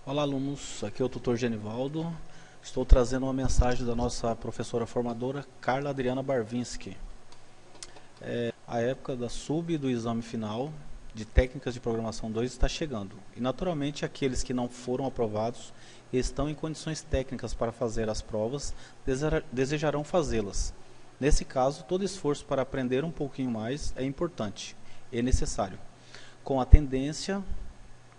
Olá, alunos, aqui é o tutor Genivaldo. Estou trazendo uma mensagem da nossa professora formadora, Carla Adriana Barvinski. A época da sub do exame final de Técnicas de Programação 2 está chegando. E, naturalmente, aqueles que não foram aprovados e estão em condições técnicas para fazer as provas, desejarão fazê-las. Nesse caso, todo esforço para aprender um pouquinho mais é importante e necessário, com a tendência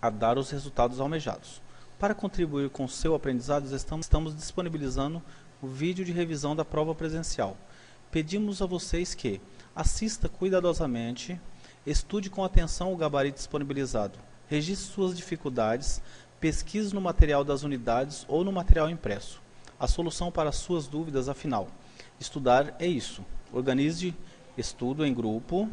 a dar os resultados almejados. Para contribuir com o seu aprendizado, estamos disponibilizando o vídeo de revisão da prova presencial. Pedimos a vocês que assista cuidadosamente, estude com atenção o gabarito disponibilizado, registre suas dificuldades, pesquise no material das unidades ou no material impresso. A solução para suas dúvidas, afinal, estudar é isso. Organize estudo em grupo,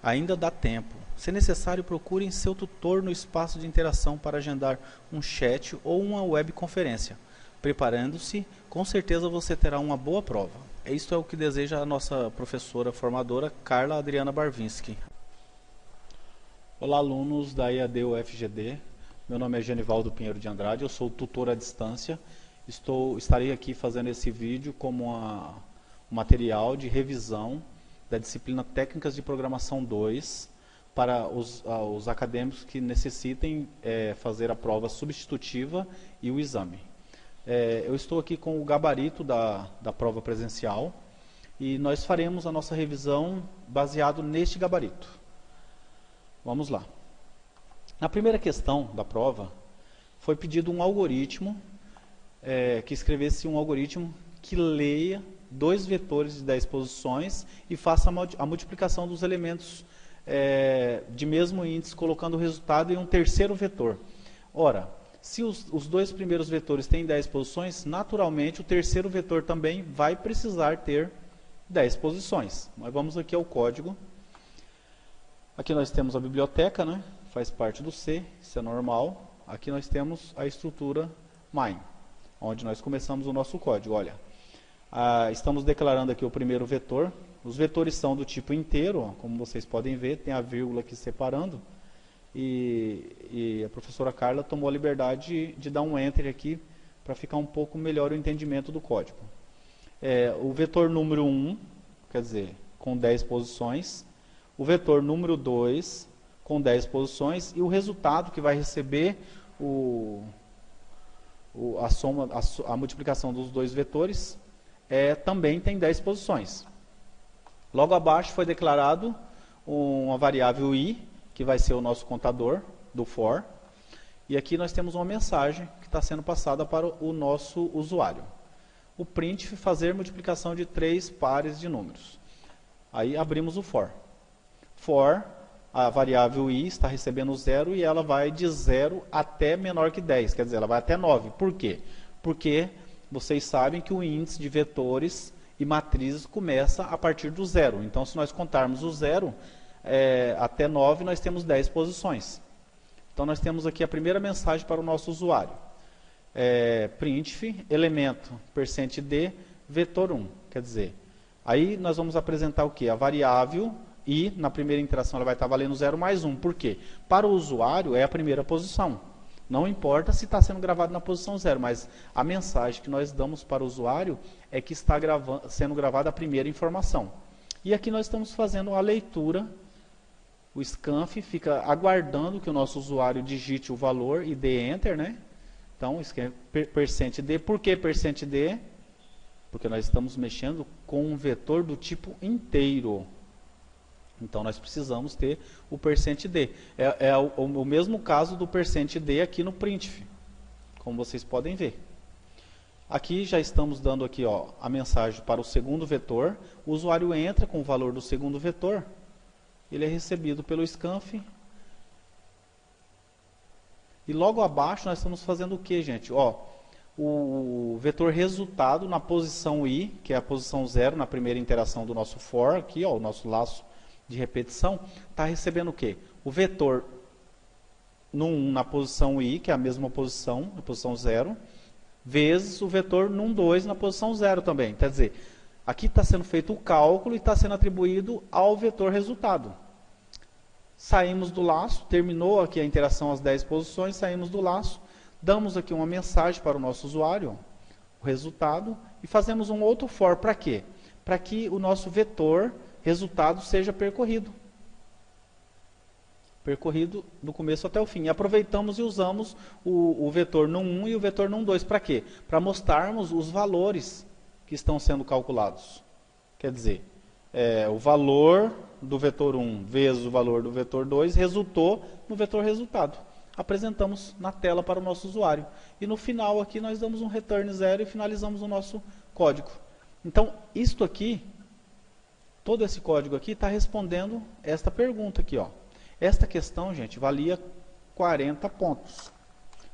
ainda dá tempo. Se necessário, procurem seu tutor no espaço de interação para agendar um chat ou uma webconferência. Preparando-se, com certeza você terá uma boa prova. Isto é o que deseja a nossa professora formadora, Carla Adriana Barvinski. Olá, alunos da EAD UFGD. Meu nome é Genivaldo Pinheiro de Andrade, eu sou tutor à distância. Estarei aqui fazendo esse vídeo como um material de revisão da disciplina Técnicas de Programação 2, para os acadêmicos que necessitem fazer a prova substitutiva e o exame. Eu estou aqui com o gabarito da prova presencial e nós faremos a nossa revisão baseado neste gabarito. Vamos lá. Na primeira questão da prova, foi pedido um algoritmo, que escrevesse um algoritmo que leia dois vetores de 10 posições e faça a multiplicação dos elementos de mesmo índice, colocando o resultado em um terceiro vetor. Ora, se os dois primeiros vetores têm 10 posições, naturalmente o terceiro vetor também vai precisar ter 10 posições. Mas vamos aqui ao código. Aqui nós temos a biblioteca, né? Faz parte do C, isso é normal. Aqui nós temos a estrutura main, onde nós começamos o nosso código. Olha, estamos declarando aqui o primeiro vetor. Os vetores são do tipo inteiro, ó, como vocês podem ver, tem a vírgula aqui separando. E a professora Carla tomou a liberdade de dar um enter aqui para ficar um pouco melhor o entendimento do código. O vetor número 1, quer dizer, com 10 posições. O vetor número 2, com 10 posições. E o resultado que vai receber a multiplicação dos dois vetores também tem 10 posições. Logo abaixo foi declarado uma variável i, que vai ser o nosso contador do for. E aqui nós temos uma mensagem que está sendo passada para o nosso usuário. O printf fazer multiplicação de 3 pares de números. Aí abrimos o for. For, a variável i está recebendo 0 e ela vai de 0 até menor que 10, quer dizer, ela vai até 9. Por quê? Porque vocês sabem que o índice de vetores e matrizes começa a partir do 0. Então, se nós contarmos o 0 até 9, nós temos 10 posições. Então, nós temos aqui a primeira mensagem para o nosso usuário. Printf, elemento, %d, vetor 1. Quer dizer, aí nós vamos apresentar o quê? A variável i, na primeira interação, ela vai estar valendo 0 mais 1. Por quê? Para o usuário, é a primeira posição. Não importa se está sendo gravado na posição 0, mas a mensagem que nós damos para o usuário é que está sendo gravada a primeira informação. E aqui nós estamos fazendo a leitura, o scanf fica aguardando que o nosso usuário digite o valor e dê enter, né? Então, %d. Por que %d? Porque nós estamos mexendo com um vetor do tipo inteiro. Então, nós precisamos ter o %d. O mesmo caso do %d aqui no printf, como vocês podem ver. Aqui já estamos dando aqui, ó, a mensagem para o segundo vetor. O usuário entra com o valor do segundo vetor. Ele é recebido pelo scanf. E logo abaixo nós estamos fazendo o que, gente? Ó, o vetor resultado na posição i, que é a posição 0 na primeira interação do nosso for, aqui, ó, o nosso laço de repetição, está recebendo o quê? O vetor num na posição i, que é a mesma posição, na posição 0, vezes o vetor num 2 na posição 0 também. Quer dizer, aqui está sendo feito o cálculo e está sendo atribuído ao vetor resultado. Saímos do laço, terminou aqui a interação às 10 posições, saímos do laço, Damos aqui uma mensagem para o nosso usuário, o resultado, e fazemos um outro for. Para quê? Para que o nosso vetor resultado seja percorrido. Percorrido do começo até o fim. E aproveitamos e usamos o vetor num1 e o vetor num2. Para quê? Para mostrarmos os valores que estão sendo calculados. Quer dizer, o valor do vetor 1 vezes o valor do vetor 2 resultou no vetor resultado. Apresentamos na tela para o nosso usuário. E no final aqui nós damos um return 0 e finalizamos o nosso código. Então, isto aqui, todo esse código aqui está respondendo esta pergunta aqui, ó. Esta questão, gente, valia 40 pontos.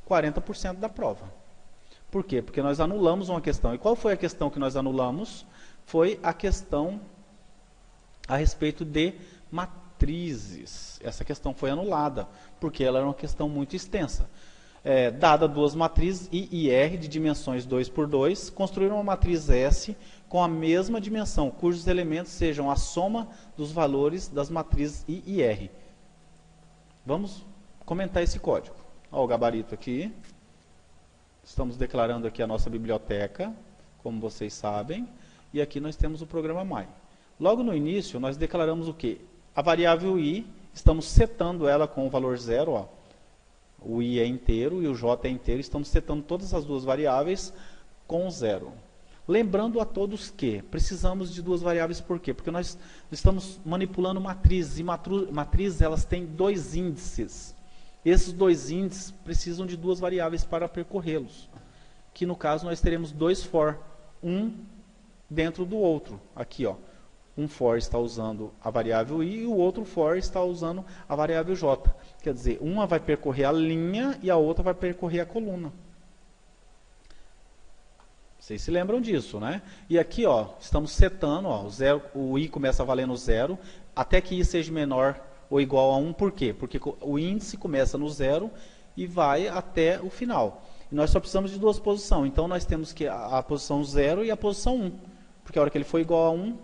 40% da prova. Por quê? Porque nós anulamos uma questão. E qual foi a questão que nós anulamos? Foi a questão a respeito de matrizes. Essa questão foi anulada, porque ela era uma questão muito extensa. Dada duas matrizes I e R de dimensões 2 por 2, construir uma matriz S com a mesma dimensão, cujos elementos sejam a soma dos valores das matrizes I e R. Vamos comentar esse código. Olha o gabarito aqui. Estamos declarando aqui a nossa biblioteca, como vocês sabem. E aqui nós temos o programa My. Logo no início, nós declaramos o quê? A variável I, estamos setando ela com o valor 0. Ó. O I é inteiro e o J é inteiro. Estamos setando todas as duas variáveis com 0. Lembrando a todos que precisamos de duas variáveis, por quê? Porque nós estamos manipulando matrizes, e matrizes elas têm dois índices. Esses dois índices precisam de duas variáveis para percorrê-los. Que no caso nós teremos dois for, um dentro do outro. Aqui, ó, um for está usando a variável I e o outro for está usando a variável J. Quer dizer, uma vai percorrer a linha e a outra vai percorrer a coluna. Vocês se lembram disso, né? E aqui, ó, estamos setando, ó, o I começa valendo 0, até que I seja menor ou igual a 1, por quê? Porque o índice começa no 0 e vai até o final. E nós só precisamos de duas posições, então nós temos que a posição 0 e a posição 1, porque a hora que ele for igual a 1,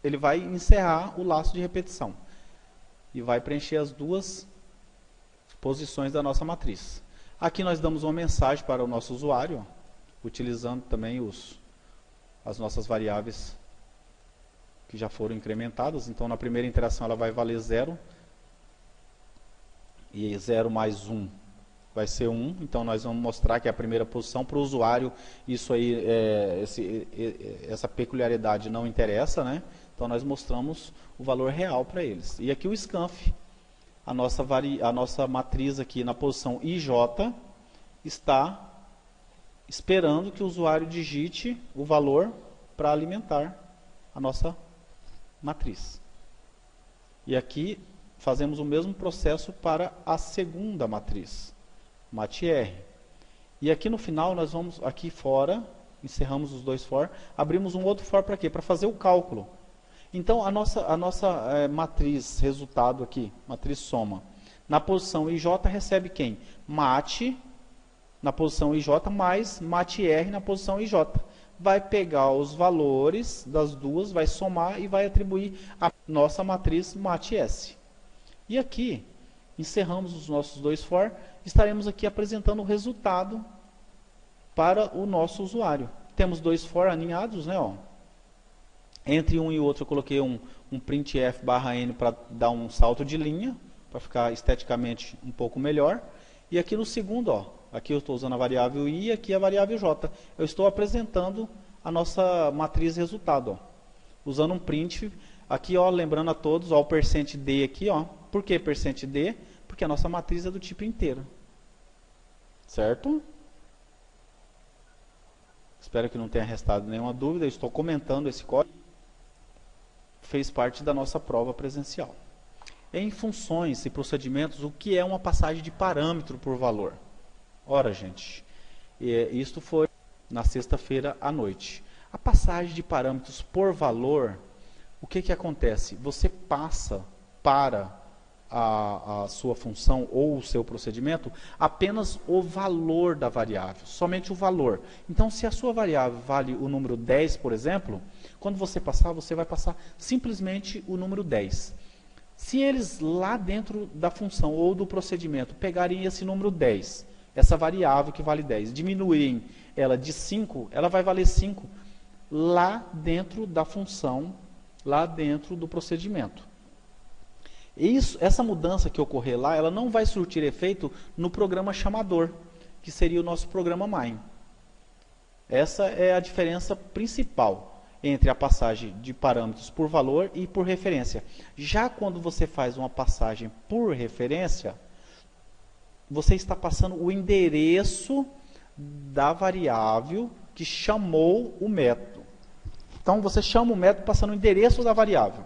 ele vai encerrar o laço de repetição. E vai preencher as duas posições da nossa matriz. Aqui nós damos uma mensagem para o nosso usuário, ó, utilizando também as nossas variáveis que já foram incrementadas. Então, na primeira interação, ela vai valer 0. E 0 mais 1 vai ser 1. Então, nós vamos mostrar que é a primeira posição. Para o usuário, isso aí, essa peculiaridade não interessa, né? Então, nós mostramos o valor real para eles. E aqui o scanf, a nossa matriz aqui na posição IJ, está esperando que o usuário digite o valor para alimentar a nossa matriz. E aqui fazemos o mesmo processo para a segunda matriz, matr. E aqui no final nós vamos, aqui fora, encerramos os dois for, abrimos um outro for para quê? Para fazer o cálculo. Então a nossa matriz resultado aqui, matriz soma, na posição IJ recebe quem? Mat na posição IJ mais matr na posição IJ. Vai pegar os valores das duas, vai somar e vai atribuir a nossa matriz mat_s. E aqui, encerramos os nossos dois for, estaremos aqui apresentando o resultado para o nosso usuário. Temos dois for aninhados, né? Ó. Entre um e o outro eu coloquei um printf /n para dar um salto de linha, para ficar esteticamente um pouco melhor. E aqui no segundo, ó, aqui eu estou usando a variável I e aqui a variável J. Eu estou apresentando a nossa matriz resultado, ó, usando um print. Aqui, ó, lembrando a todos, ó, o %d aqui, ó. Por que %d? Porque a nossa matriz é do tipo inteiro. Certo? Espero que não tenha restado nenhuma dúvida. Eu estou comentando esse código. Fez parte da nossa prova presencial. Em funções e procedimentos, o que é uma passagem de parâmetro por valor? Ora, gente, isto foi na sexta-feira à noite. A passagem de parâmetros por valor, o que acontece? Você passa para a sua função ou o seu procedimento apenas o valor da variável, somente o valor. Então, se a sua variável vale o número 10, por exemplo, quando você passar, você vai passar simplesmente o número 10. Se eles lá dentro da função ou do procedimento pegarem esse número 10 essa variável que vale 10, diminuírem ela de 5, ela vai valer 5 lá dentro da função, lá dentro do procedimento. Essa mudança que ocorrer lá, ela não vai surtir efeito no programa chamador, que seria o nosso programa main. Essa é a diferença principal entre a passagem de parâmetros por valor e por referência. Já quando você faz uma passagem por referência, você está passando o endereço da variável que chamou o método. Então, você chama o método passando o endereço da variável.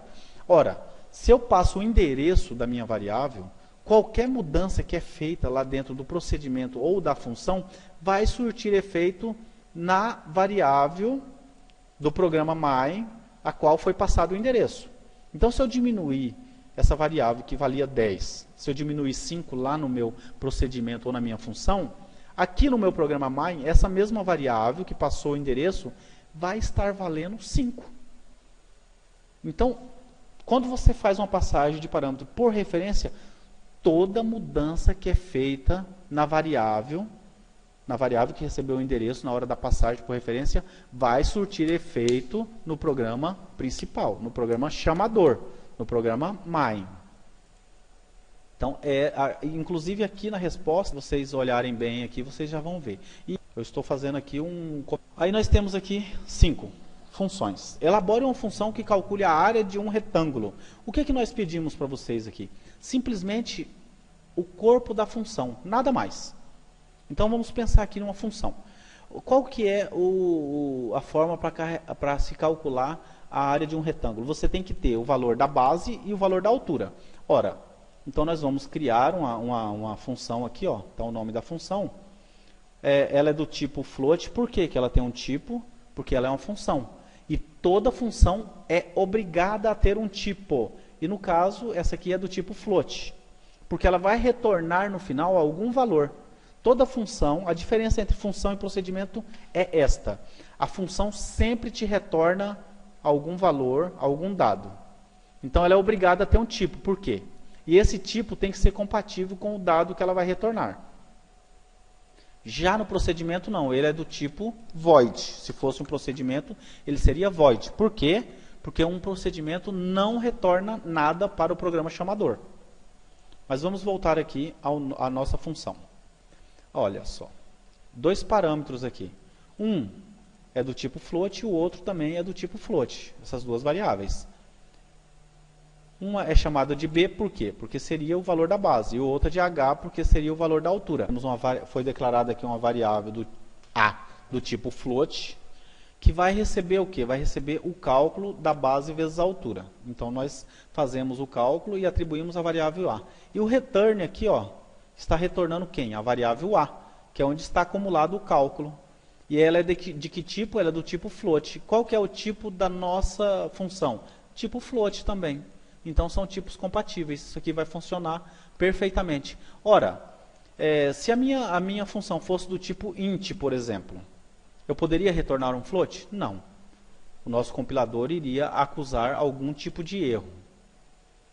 Ora, se eu passo o endereço da minha variável, qualquer mudança que é feita lá dentro do procedimento ou da função vai surtir efeito na variável do programa main, a qual foi passado o endereço. Então, se eu diminuir essa variável que valia 10, se eu diminuir 5 lá no meu procedimento ou na minha função, aqui no meu programa main, essa mesma variável que passou o endereço vai estar valendo 5. Então, quando você faz uma passagem de parâmetro por referência, toda mudança que é feita na variável que recebeu o endereço na hora da passagem por referência, vai surtir efeito no programa principal, no programa chamador, no programa main. Então, inclusive aqui na resposta, se vocês olharem bem aqui, vocês já vão ver. E eu estou fazendo aqui Aí nós temos aqui 5 funções. Elabore uma função que calcule a área de um retângulo. O que nós pedimos para vocês aqui? Simplesmente o corpo da função, nada mais. Então vamos pensar aqui numa função. Qual que é a forma para se calcular a área de um retângulo? Você tem que ter o valor da base e o valor da altura. Ora, então nós vamos criar uma função aqui, ó. Então o nome da função, ela é do tipo float. Por que ela tem um tipo? Porque ela é uma função. E toda função é obrigada a ter um tipo. E no caso, essa aqui é do tipo float. Porque ela vai retornar no final algum valor. Toda função, a diferença entre função e procedimento é esta. A função sempre te retorna algum valor, algum dado. Então ela é obrigada a ter um tipo. Por quê? E esse tipo tem que ser compatível com o dado que ela vai retornar. Já no procedimento não, ele é do tipo void. Se fosse um procedimento, ele seria void. Por quê? Porque um procedimento não retorna nada para o programa chamador. Mas vamos voltar aqui à nossa função. Olha só, 2 parâmetros aqui. Um é do tipo float e o outro também é do tipo float. Essas 2 variáveis. Uma é chamada de B, por quê? Porque seria o valor da base. E o outro é de H, porque seria o valor da altura. Foi declarada aqui uma variável do A, do tipo float, que vai receber o quê? Vai receber o cálculo da base vezes a altura. Então, nós fazemos o cálculo e atribuímos a variável A. E o return aqui, ó, está retornando quem? A variável A, que é onde está acumulado o cálculo. E ela é de que tipo? Ela é do tipo float. Qual que é o tipo da nossa função? Tipo float também. Então, são tipos compatíveis. Isso aqui vai funcionar perfeitamente. Ora, se a minha função fosse do tipo int, por exemplo, eu poderia retornar um float? Não. O nosso compilador iria acusar algum tipo de erro.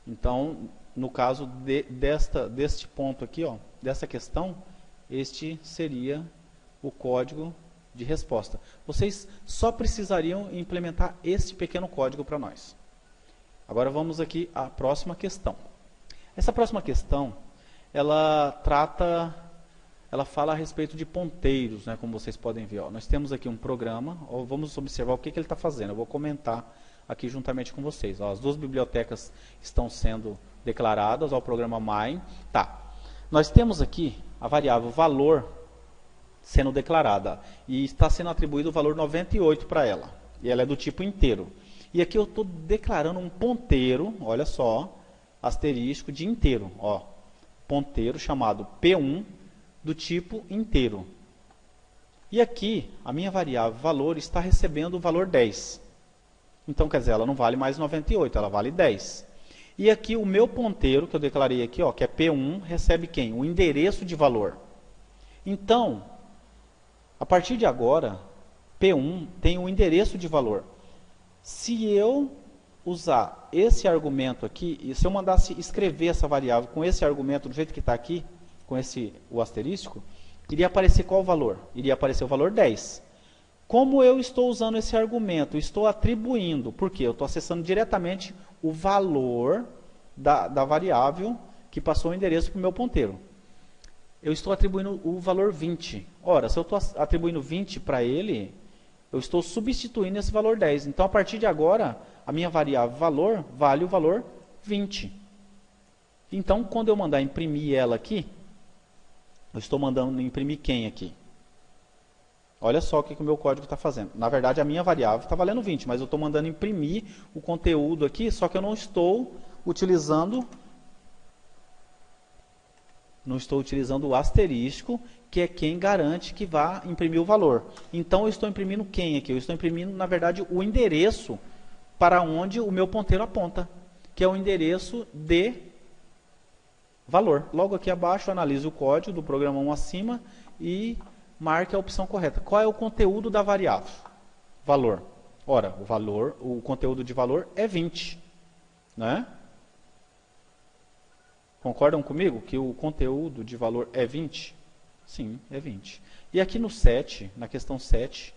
Então, no caso deste ponto aqui, ó, dessa questão, este seria o código de resposta. Vocês só precisariam implementar este pequeno código para nós. Agora vamos aqui à próxima questão. Essa próxima questão, ela fala a respeito de ponteiros, né, como vocês podem ver. Ó. Nós temos aqui um programa, ó, vamos observar o que ele está fazendo. Eu vou comentar aqui juntamente com vocês. Ó, as 2 bibliotecas estão sendo declaradas ao programa main. Tá. Nós temos aqui a variável valor sendo declarada e está sendo atribuído o valor 98 para ela. E ela é do tipo inteiro. E aqui eu estou declarando um ponteiro, olha só, asterisco de inteiro. Ó, ponteiro chamado P1 do tipo inteiro. E aqui a minha variável valor está recebendo o valor 10. Então, quer dizer, ela não vale mais 98, ela vale 10. E aqui o meu ponteiro, que eu declarei aqui, ó, que é P1, recebe quem? O endereço de valor. Então, a partir de agora, P1 tem um endereço de valor. Se eu usar esse argumento aqui, e se eu mandasse escrever essa variável com esse argumento do jeito que está aqui, com o asterisco, iria aparecer qual valor? Iria aparecer o valor 10. Como eu estou usando esse argumento? Estou atribuindo, porque eu estou acessando diretamente o valor da variável que passou o endereço para o meu ponteiro. Eu estou atribuindo o valor 20. Ora, se eu estou atribuindo 20 para ele, eu estou substituindo esse valor 10. Então, a partir de agora, a minha variável valor vale o valor 20. Então, quando eu mandar imprimir ela aqui, eu estou mandando imprimir quem aqui? Olha só o que o meu código está fazendo. Na verdade, a minha variável está valendo 20, mas eu estou mandando imprimir o conteúdo aqui, só que eu não estou utilizando o asterisco, que é quem garante que vá imprimir o valor. Então, eu estou imprimindo quem aqui? Eu estou imprimindo, na verdade, o endereço para onde o meu ponteiro aponta, que é o endereço de valor. Logo aqui abaixo, analise o código do programa 1 acima e marque a opção correta. Qual é o conteúdo da variável? Valor. Ora, o conteúdo de valor é 20. Né? Concordam comigo que o conteúdo de valor é 20? Sim, é 20. E aqui no 7, na questão 7,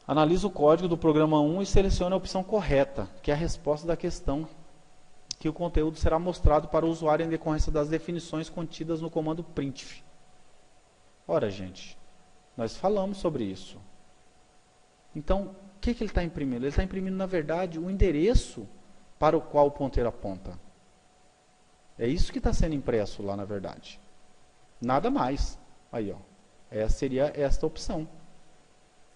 analisa o código do programa 1 e selecione a opção correta, que é a resposta da questão, que o conteúdo será mostrado para o usuário em decorrência das definições contidas no comando printf. Ora, gente, nós falamos sobre isso. Então, o que ele está imprimindo? Ele está imprimindo, na verdade, o endereço para o qual o ponteiro aponta. É isso que está sendo impresso lá, na verdade. Nada mais. Aí, ó. Seria esta opção.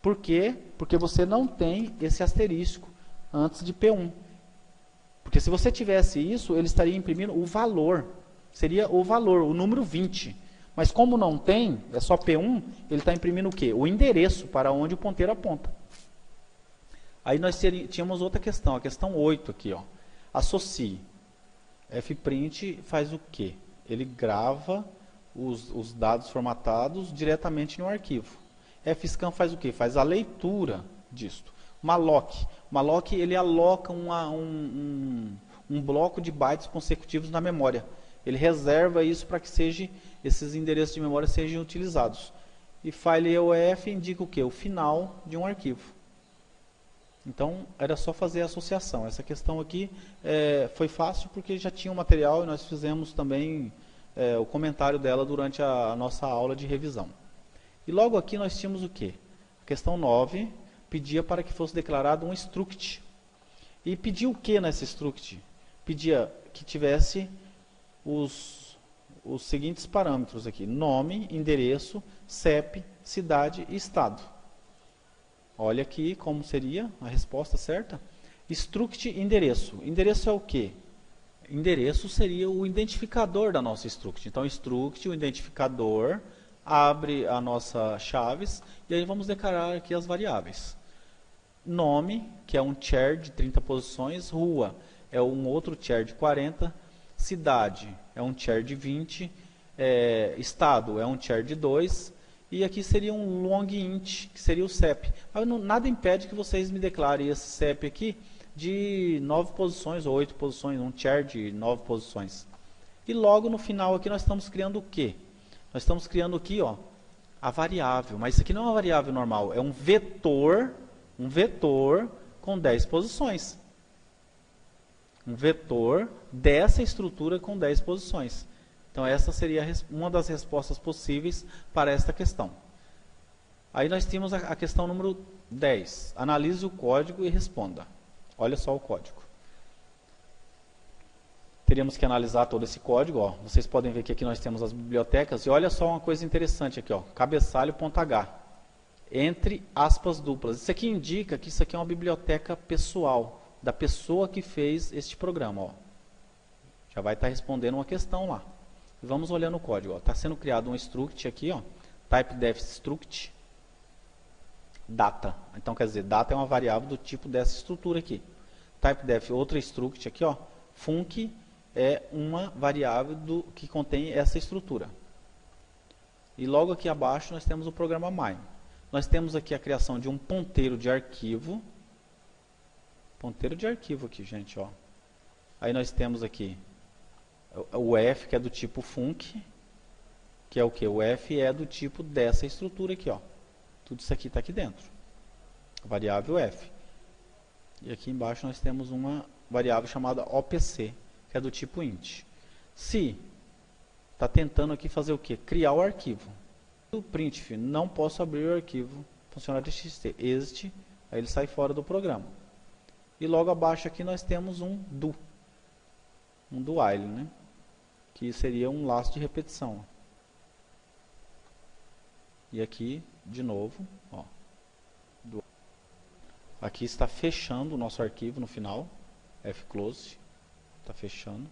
Por quê? Porque você não tem esse asterisco antes de P1. Porque se você tivesse isso, ele estaria imprimindo o valor. Seria o valor, o número 20. Mas como não tem, é só P1, ele está imprimindo o quê? O endereço para onde o ponteiro aponta. Aí nós tínhamos outra questão, a questão 8 aqui, ó. Associe. Fprint faz o quê? Ele grava os dados formatados diretamente no arquivo. Fscan faz o quê? Faz a leitura disto. Malloc. Malloc, ele aloca um bloco de bytes consecutivos na memória. Ele reserva isso para que esses endereços de memória sejam utilizados. E file EOF indica o quê? O final de um arquivo. Então, era só fazer a associação. Essa questão aqui foi fácil porque já tinha o material e nós fizemos também o comentário dela durante a nossa aula de revisão. E logo aqui nós tínhamos o quê? A questão 9 pedia para que fosse declarado um struct. E pedia o que nessa struct? Pedia que tivesse os seguintes parâmetros aqui: nome, endereço, CEP, cidade e estado. Olha aqui como seria a resposta certa. Struct endereço. Endereço é o quê? Endereço seria o identificador da nossa struct. Então, struct, o identificador, abre a nossa chaves e aí vamos declarar aqui as variáveis. Nome, que é um char de 30 posições. Rua é um outro char de 40. Cidade é um char de 20. Estado é um char de 2. E aqui seria um long int, que seria o CEP. Mas nada impede que vocês me declarem esse CEP aqui de 9 posições ou 8 posições, um char de 9 posições. E logo no final aqui nós estamos criando o quê? Nós estamos criando aqui, ó, a variável. Mas isso aqui não é uma variável normal, é um vetor com 10 posições. Um vetor dessa estrutura com 10 posições. Então, essa seria uma das respostas possíveis para esta questão. Aí nós temos a questão número 10. Analise o código e responda. Olha só o código. Teríamos que analisar todo esse código. Ó. Vocês podem ver que aqui nós temos as bibliotecas. E olha só uma coisa interessante aqui. Ó. Cabeçalho.h. Entre aspas duplas. Isso aqui indica que isso aqui é uma biblioteca pessoal. Da pessoa que fez este programa. Ó. Já vai estar respondendo uma questão lá. Vamos olhando o código. Está sendo criado um struct aqui, ó, typedef struct data. Então, quer dizer, data é uma variável do tipo dessa estrutura aqui. Typedef, outra struct aqui, ó, func é uma variável que contém essa estrutura. E logo aqui abaixo nós temos o programa main. Nós temos aqui a criação de um ponteiro de arquivo. Ponteiro de arquivo aqui, gente, ó. Aí nós temos aqui o f, que é do tipo func, que é o que? O f é do tipo dessa estrutura aqui, ó. Tudo isso aqui está aqui dentro. A variável f. E aqui embaixo nós temos uma variável chamada OPC, que é do tipo int. Se está tentando aqui fazer o quê? Criar o arquivo. O printf, não posso abrir o arquivo funcionário.txt. Exit, aí ele sai fora do programa. E logo abaixo aqui nós temos um do. Um do while, né? Que seria um laço de repetição. E aqui, de novo, ó. Aqui está fechando o nosso arquivo no final. Fclose. Está fechando.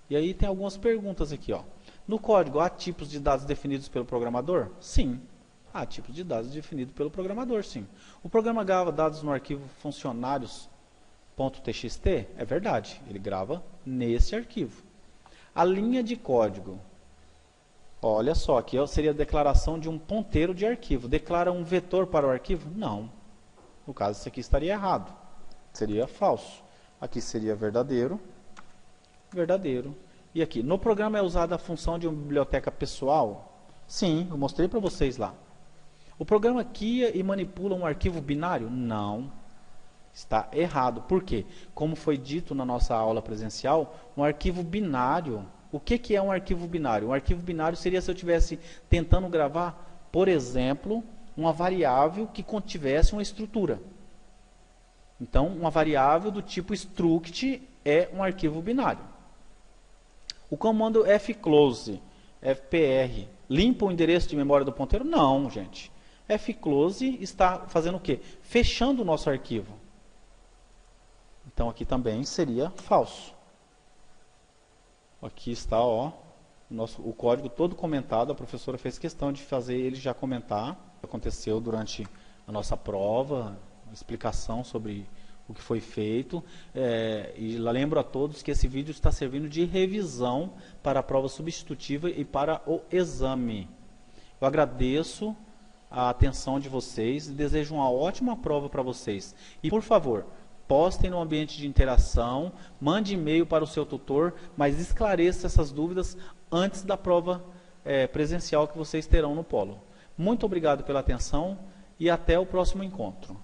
E aí tem algumas perguntas aqui, ó. No código, há tipos de dados definidos pelo programador? Sim. Há tipos de dados definidos pelo programador, sim. O programa grava dados no arquivo funcionários.txt? É verdade. Ele grava nesse arquivo. A linha de código. Olha só, aqui seria a declaração de um ponteiro de arquivo. Declara um vetor para o arquivo? Não. No caso, isso aqui estaria errado. Seria falso. Aqui seria verdadeiro. Verdadeiro. E aqui, no programa é usada a função de uma biblioteca pessoal? Sim, eu mostrei para vocês lá. O programa guia e manipula um arquivo binário? Não. Está errado. Por quê? Como foi dito na nossa aula presencial, um arquivo binário... O que é um arquivo binário? Um arquivo binário seria se eu estivesse tentando gravar, por exemplo, uma variável que contivesse uma estrutura. Então, uma variável do tipo struct é um arquivo binário. O comando fclose, fpr, limpa o endereço de memória do ponteiro? Não, gente. Fclose está fazendo o quê? Fechando o nosso arquivo. Então, aqui também seria falso. Aqui está, ó, o código todo comentado. A professora fez questão de fazer ele já comentar. Aconteceu durante a nossa prova, a explicação sobre o que foi feito. E lembro a todos que esse vídeo está servindo de revisão para a prova substitutiva e para o exame. Eu agradeço a atenção de vocês e desejo uma ótima prova para vocês. E, por favor, postem no ambiente de interação, mande e-mail para o seu tutor, mas esclareça essas dúvidas antes da prova presencial que vocês terão no Polo. Muito obrigado pela atenção e até o próximo encontro.